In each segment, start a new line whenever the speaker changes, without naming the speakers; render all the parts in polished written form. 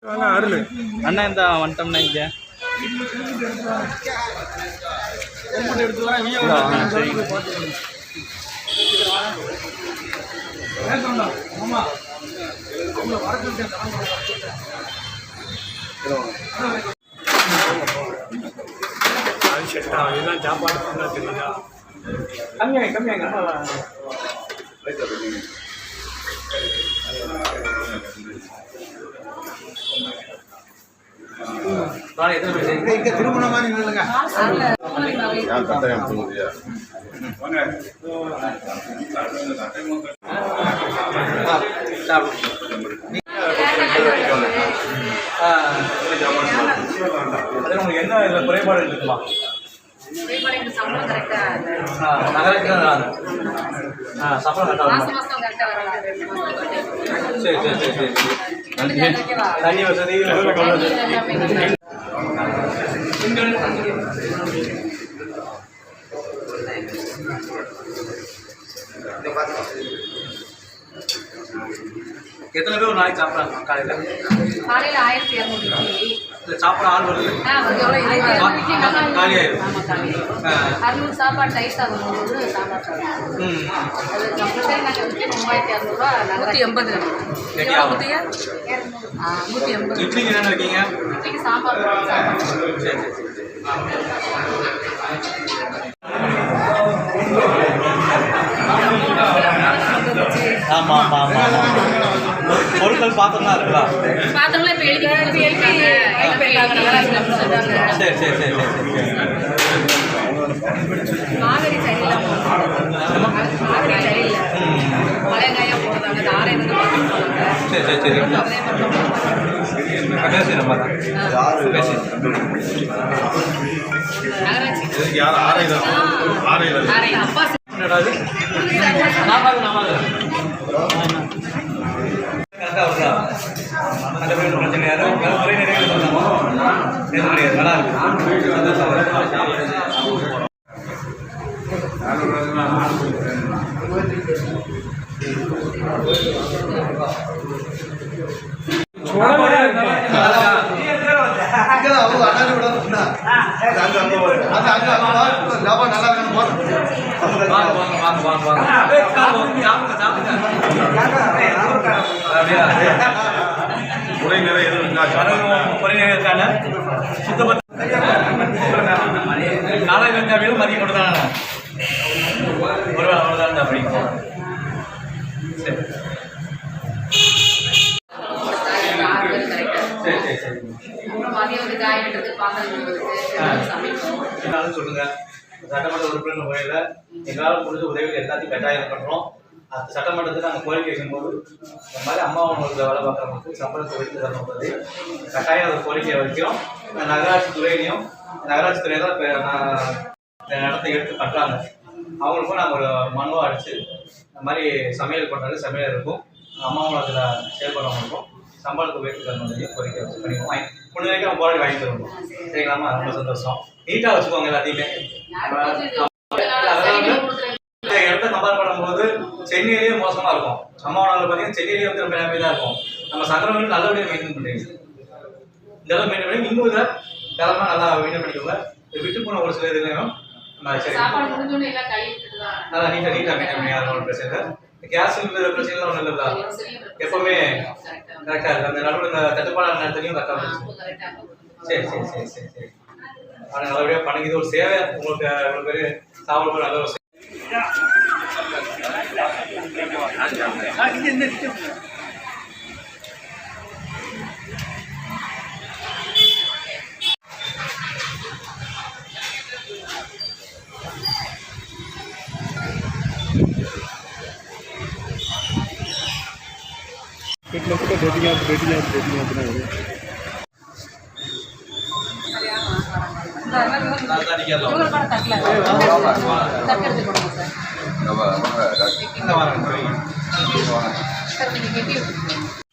அண்ணா இந்த வந்துட்டோம்னா இங்கே எடுத்து சாப்பாடு தெரியுதா கம்மியாங்க திருமண மாதிரி இல்லைங்க உங்களுக்கு என்ன இதில் குறைபாடு இருக்குமா? சம்பளம் சரி சரி சரி சரி தண்ணி வசதி எத்தனை பேர் ஒரு நாளைக்கு சாப்பிட்றாங்க? காலையில் 1200 சாப்பிட ஆள் வருது காலியாயிரும்.
600 சாப்பாடு ரைஸ் ஆகும் சாம்பார்
இட்லிக்கு என்னென்ன வைக்கீங்க?
சாம்பார்
சரி சரி ஆமாம் ஆமாம் ஆமாம் பொருட்கள் பாத்திரம்லாம் இருக்குதா?
பாத்திரம்லாம் இப்போ
சரி சரி சரி சரி
மாகடி சரியில்லை மாகடி சரியில்லை மழைங்காயாக போடுறாங்க தாரை வந்து
சரி சரி சரி பேசி நம்ம பேசி
அப்பா
பிரச்சனை யாரும் ஒரே நிறைய நல்லா காலை வெங்காயம் மதியம் மட்டும் தானே ஒரு வேலை அவ்வளோதான் அப்படி சொல்லுங்க. சட்டமன்ற உறுப்பினர் முறையில் எங்களால் முடிஞ்ச உதவிகள் எல்லாத்தையும் கட்டாயம் பண்ணுறோம். அந்த சட்டமன்றத்தில் நாங்கள் கோரிக்கை வைக்கும்போது இந்த மாதிரி அம்மா உணவகத்தில் வேலை பார்க்குறவங்களுக்கு சம்பளத்தை வைத்து தரணுன்றது கட்டாயம் ஒரு கோரிக்கையை வைக்கிறோம். நகராட்சி துறையிலையும் நகராட்சி துறையில் தான் இப்போ நான் இந்த இடத்தை எடுத்து பண்ணுறாங்க. அவங்களுக்கும் நாங்கள் ஒரு மனுவை அடித்து இந்த மாதிரி சமையல் பண்ணுறது சமையல் இருக்கும் அம்மா உணவகத்தில் செயல்படுறவங்களுக்கும் சம்பளத்தை உயர்த்தி தரணும் கோரிக்கை வச்சு பண்ணிடுவோம். முன்ன வரைக்கும் நம்ம போராடி வாங்கி தருவோம். சரிங்களாம்மா? ரொம்ப சந்தோஷம். நீட்டாக வச்சுக்கோங்க எல்லாத்தையுமே. இடத்த கம்பேர் பண்ணும்போது சென்னையிலேயே மோசமாக இருக்கும். அம்மா உணவில் பார்த்தீங்கன்னா சென்னையிலேயே வந்து ரொம்ப நேரமே தான் இருக்கும். நம்ம சங்கரவர்கள் நல்லபடியாக மெயின்டைன் பண்ணுறீங்க. இந்த அளவு மெயின்டைன் பண்ணி இன்னும் இதை தரமாக நல்லா மெயின்டைன் பண்ணிக்கோங்க. விட்டு போன ஒரு சில இதுலையும் சரி நல்லா நீட்டாக மெயின்டைன் பண்ணி யாரும் பிரச்சனை இல்லை. கேஸ் சிலிண்டர் பிரச்சனைலாம் ஒன்றும் இல்லை. எப்பவுமே கரெக்டாக இருக்குது. அந்த நடுவில் இந்த தட்டுப்பாடான நேரத்துலையும் கரெக்டாக இருந்துச்சு. சரி சரி சரி சரி சரி ஆனால் நல்லபடியாக பண்ணுங்க. இது ஒரு சேவை உங்களுக்கு. இவ்வளோ பேர் சாப்பிட நல்ல ஒரு
डेटिंग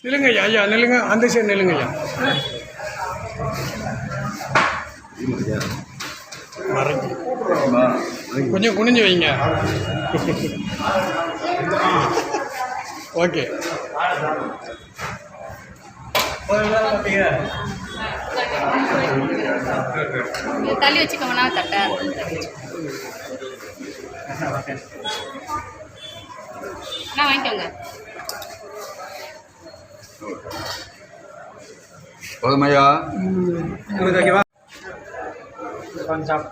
நில்லுங்கய்யா ஐயா நில்லுங்க அந்த சைடு நில்லுங்கய்யா கொஞ்சம் குனிஞ்சு வைங்க ஓகே
பார்த்தீங்க
இது தள்ளி வச்சுக்கோங்கண்ணா தட்டை அண்ணா வாங்கிக்கோங்க.
போதுமையா
உங்களுக்கு ஓகேவா கொஞ்சம்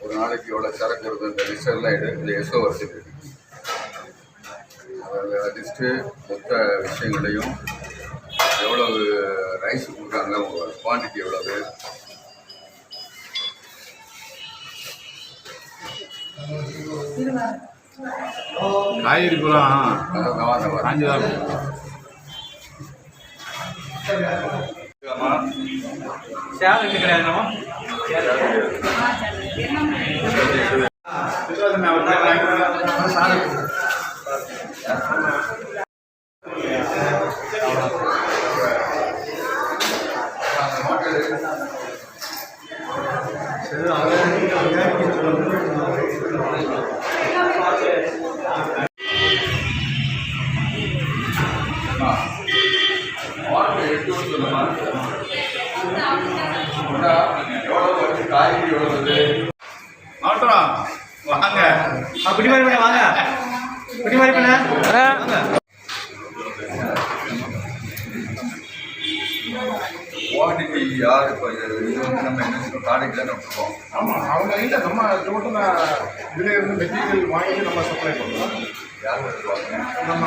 ஒரு நாளைக்கு எவ்வளோ சரக்கு வருது இந்த லிஸ்டெல்லாம் இந்த எஸ்ஓ வருஷத்துக்கு அதை லிஸ்ட்டு மொத்த விஷயங்களையும் எவ்வளவு ரைஸ் கொடுக்குறாங்க குவான்டிட்டி எவ்வளவு
காய்கறி பூரா காஞ்சிதான்
சேவை எப்படி கிடையாதுமா
காய்கறி எவ்வளவு
மாவட்டம் வாங்க
குட்டி மாதிரி பண்ண வாங்க குட்டி மாதிரி பண்ண வாங்க
குவான்டிட்டி யார் இப்போ இது வந்து நம்ம என்ன செய்யணும் காடைக்கு தான் விட்டுருக்கோம்.
ஆமாம் அவங்க இல்லை நம்ம டோட்டல் இதில் இருந்து மெட்டீரியல் வாங்கி நம்ம சப்ளை பண்ணுறோம்.
யார் வருவாங்க
நம்ம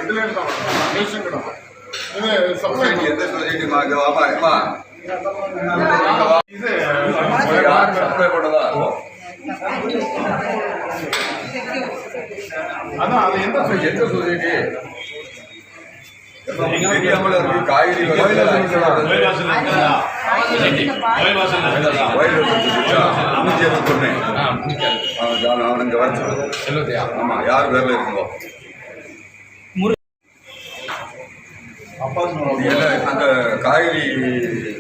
இதில் இருந்தால் ரேஷன் கடை இது சப்ளை
எந்த சொசைட்டி வாமா ஏமா
இது
யார் சப்ளை பண்ணதா
அதான் அது எந்த
எந்த சொசைட்டி தெரியாமல் இருக்கு காய்கறி சொன்னேன் அவனுங்க வர ஆமா யார் பேர்ல இருக்குமோ அந்த காய்கறி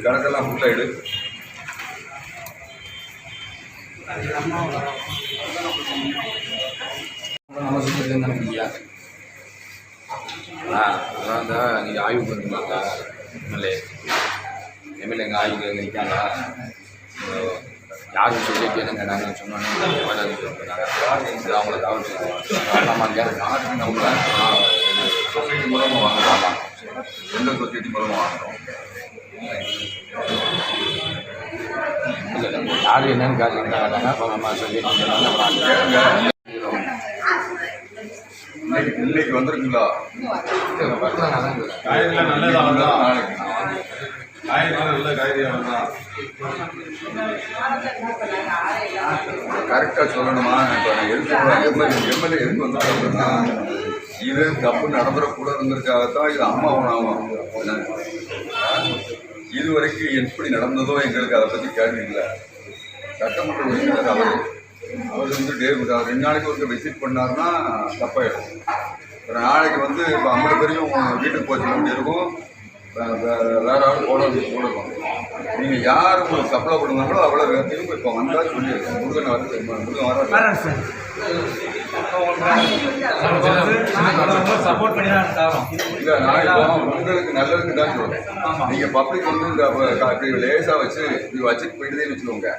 கணக்கெல்லாம் ஃபுல்லாயிடு
நம்ம சுற்றி நினைப்பீங்க அதான் தான் நீங்கள் ஆய்வு பண்ணுறீங்களா எம்எல்ஏ எங்கள் ஆய்வு நிற்காங்க யாரும் சொல்லிட்டு என்ன கேட்டாங்கன்னு சொன்னோன்னே சொன்னாங்க அவங்கள தகவல் சொல்லுவாங்க நம்ம யாருக்கு நம்மள
சொசைட்டி மூலமாக வாங்கலாமா எந்த சொசைட்டி மூலமாக வாங்குறோம்
இல்லை இல்லை யார் என்னன்னு கேட்டாங்க அப்போ நம்ம சொல்லி
இன்னைக்கு வந்திருக்குங்களா
காய்கறிலாம் நல்லதாக வந்தால்
நாளைக்கு
காய்கறிலாம் நல்ல காய்கறியாக வந்தால்
கரெக்டாக சொல்லணுமா இப்போ எம்எல்ஏ எதுக்கு வந்தாங்கன்னா இது தப்பு நடந்துடக்கூடாதுங்கிறதுக்காகத்தான் இது அம்மா உணவும் இது வரைக்கும் எப்படி நடந்ததோ எங்களுக்கு அதை பற்றி கேள்வி இல்லை. சட்டமன்ற உறுப்பினர் அவர் வந்து 2 நாளைக்கு ஒருத்தர் விசிட் பண்ணாருன்னா தப்பாயிடும். ஒரு நாளைக்கு வந்து இப்போ 50 பேரையும் வீட்டுக்கு போச்சு வேண்டியிருக்கும், வேற ஆள் போடணும். நீங்கள் யார் உங்களுக்கு சப்ளை பண்ணுவாங்களோ அவ்வளோ திரும்ப இப்போ வந்தால் சொல்லியிருக்கேன். முருகன் வர
சப்போர்ட் பண்ணி தான் தரோம்.
இல்லை நான் இப்போ உங்களுக்கு நல்லதுக்கு தான் சொல்கிறேன். நீங்கள் பப்ளிக் வந்து இந்த லேசாக வச்சு இது வச்சுட்டு போயிட்டுதேன்னு வச்சுக்கோங்க.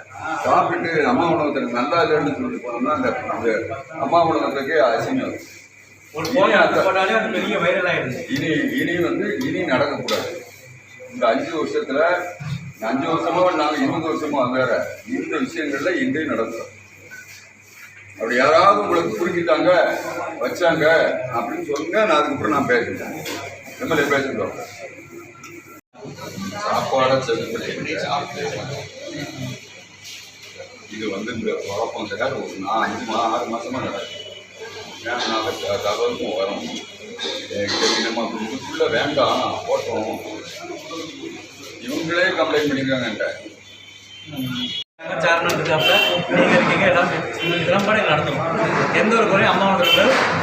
சாப்பிட்டு அம்மா உணவகத்துக்கு நல்லா இல்லைன்னு சொல்லிட்டு போனோம்னா அந்த அம்மா உணவகத்துக்கே அசிங்கம்.
போட்டாலே அது பெரிய வைரல் ஆயிடுது.
இனி நடக்கக்கூடாது. இந்த 5 வருஷத்துல 5 வருஷமோ நாங்கள் 20 வருஷமோ அது வேற. இந்த விஷயங்கள்ல இன்றையும் நடக்கும். அப்படி யாராவது உங்களுக்கு புரிஞ்சுட்டாங்க வச்சாங்க அப்படின்னு சொல்லுங்க, நான் அதுக்கப்புறம் நான் பேசுகிறேன். எம்எல்ஏ பேசுகிறோம். சாப்பாடை செலுத்தி இது வந்து இந்த குழப்பம் சார் ஒரு 5-6 மாசமா நடக்கும். நாங்கள் தகவலுக்கும் வரோம். நம்ம இதுக்குள்ள வேண்டாம் போட்டோம். இவங்களே கம்ப்ளைண்ட் பண்ணிக்கிறாங்கன்ட்ட
சேர்மன் இருக்காப்புல நீங்கள் இருக்கீங்க, எல்லாம் திறம்பட நடத்தும். எந்த ஒரு குறையும் அம்மா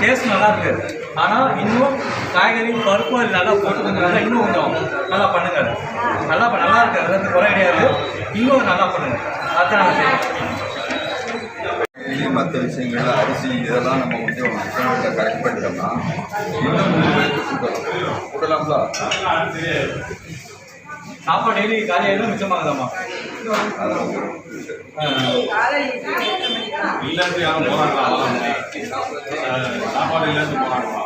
கேஸ் நல்லா இருக்கு. ஆனால் இன்னும் காய்கறி பருப்பு அது நல்லா போட்டுக்கிறதுனால இன்னும் கொஞ்சம் நல்லா பண்ணுங்க. நல்லா இருக்கு, அது வந்து குறை கிடையாது. இன்னும் நல்லா பண்ணுங்க. அதுதான் நான் செய்யணும்.
மற்ற விஷயங்கள் அரிசி இதெல்லாம் நம்ம வந்து கரெக்ட் பண்ணிட்டோம்னா இன்னும் 3 பேருக்கு கூட்டலாம்ல.
சாப்பாடு டெய்லி காலையிலும் மிச்சமாகுதாம்மா?
இல்லைன்னு யாரும் போகிறாங்களா? சாப்பாடு இல்லைன்னு போகிறாங்களா?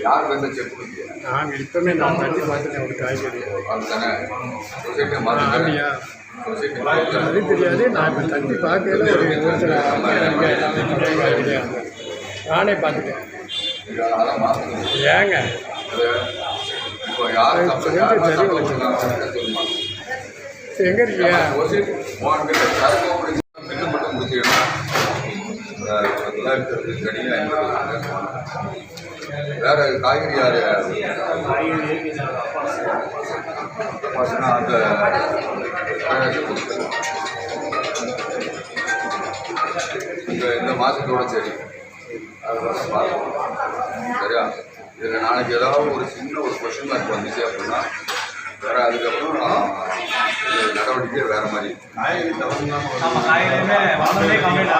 யார் வந்து செக் பண்ணுங்க?
நாங்கள் இப்போமே நான் தட்டி பார்த்துட்டேன் ஒரு காய்கறி.
அதுதானே சொசைட்டி மாற்றி
அப்படியா?
சொசைட்டி
அது தெரியாது. நான் இப்போ தட்டி பார்க்கல ஒரு சில எல்லாமே பழைய காய்கறியாக இருந்தது. நானே பார்த்துட்டேன்.
அதான் மாற்றணும்.
ஏங்க
இப்போ யார்
எங்கே இருக்கீங்க?
சொசைட்டி பில்லு மட்டும் முடிச்சுக்கிட்டா வேற காய்கறி யார் அந்த இந்த மாதத்தோட சரி அதுதான் பார்க்கணும். சரியா? இதில் நாளைக்கு ஏதாவது ஒரு சின்ன ஒரு கொஸ்டின் மார்க் வந்துச்சு அப்படின்னா வேற அதுக்கப்புறம் நடவடிக்கை வேற மாதிரி.
நம்ம காய்கறியுமே வாங்கவே கம்ப்ளைண்ட்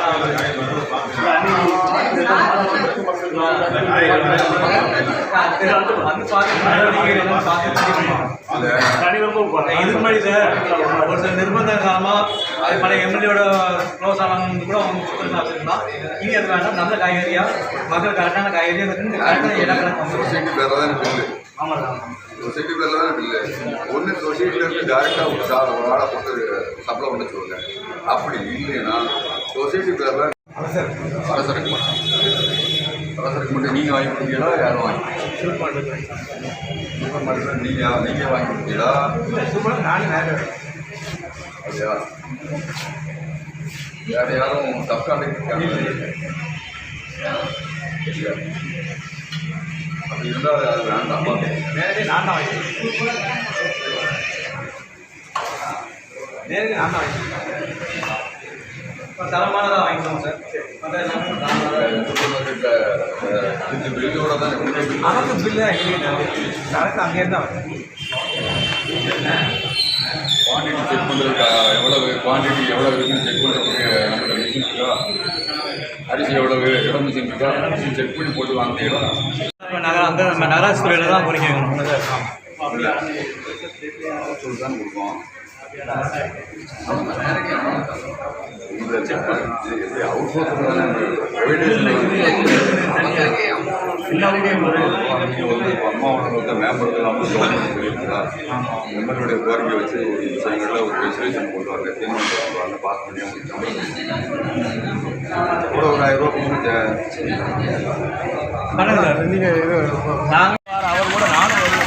இதுக்கு முன்னாடி சார் ஒரு சில நிர்பந்த காலமாக அது பழைய எம்எல்ஏட க்ளோஸ் ஆனவங்க கூட அவங்க சுத்தமாக வச்சுருந்தோம். இனி அது வேண்டாம், நல்ல காய்கறியாக மக்கள் கரெக்டான காய்கறியாக இருந்து கரெக்டான இடம் கணக்கு
சொசைட்டி பேரில் தான் பில்லு.
ஆமாம் சார்.
சொசைட்டி பேரில் தான் பில்லு. ஒன்று சொசைட்டிலேருந்து டேரெக்டாக ஒரு ஆளை போட்டு சப்ளை பண்ண சொல்லுங்க. அப்படி இல்லைன்னா சொசைட்டி பேரில் அரசருக்கு மட்டும் நீங்கள் வாங்கி கொடுத்தீங்களா யாரும் வாங்கி சூப்பர் மார்க்கெட் நீங்கள் வாங்கி கொடுத்தீங்களா?
சூப்பர் நானும் நேரம்
அப்படியா? வேறு யாரும் தற்காலிக அப்படி இருந்தால் அது வேண்டாம்.
நேரடி நான் தான் வாங்கிக்கிறேன். நேரடி நான் தான் வாங்கிக்கிறேன். தரமானதாக வாங்கிக்கோங்க சார்.
இந்த பில்லோட தான்
நமக்கு பில்லு கரெக்டாக அங்கேருந்து தான் வருது.
குவான்டிட்டி செக் பண்ணுறதுக்கு குவான்டிட்டி எவ்வளோ இருக்குன்னு செக் பண்ணுறதுக்கு நம்மளோட மிஷின் இருக்கா? அரிசி எவ்வளவு இடம் மிஷின் இருக்கா? மிஷின் செக் பண்ணி போட்டு வாங்கிட்டீங்களா?
அங்கே நம்ம நகராட்சி துறையில் தான் பொறிக்க வைக்கணும்.
தான் கொடுப்போம். அம்மாவோட மேம்படுத்தலாம் எங்களுடைய கோரிக்கை வச்சு ஒரு விஷயங்களில் ஒரு ரெசல்யூஷன் கொண்டு வாங்க, தீர்மானம் கொண்டு வாங்க, பாஸ் பண்ணி கூட ஒரு 1000 ரூபா கொடுத்து
பண்ணுங்க சார். நீங்கள் இது நாங்கள் அவர் கூட நானும் வருவேன்.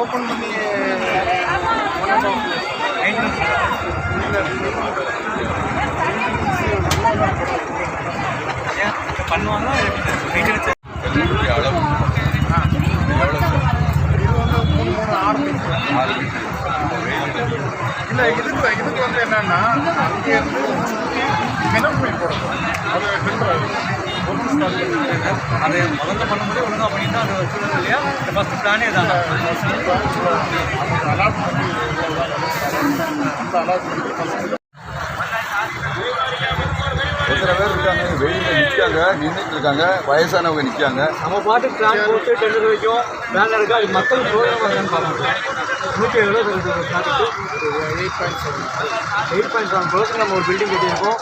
ஓப்பன் பண்ணி
பண்ணுவாங்க.
அளவு
இல்லை இதுக்கு வந்து என்னன்னா அங்கேருந்து மினப்பை போடணும். அது ஃபில்டர்
அதை முதல்ல பண்ணும்போது ஒழுங்காக பண்ணிட்டு தான் அது வச்சுருந்தோம் இல்லையா? இந்த ஃபஸ்ட்டு பிளானே தான்.
அலாட் பண்ணி அந்த அலாட் பண்ணி
எத்தனை பேர் இருக்காங்க? வெயிலில் நிற்காங்க, நின்றுட்டு இருக்காங்க, வயசானவங்க நிற்காங்க.
நம்ம பாட்டுக்கு பிளான் போட்டு டெண்டர் வைக்கும் வேலை இருக்கா? இது மக்கள் சோழமாக பார்க்கணும். 170 ப்ராஜெக்ட்டு 8.7% நம்ம ஒரு பில்டிங் கட்டியிருக்கோம்.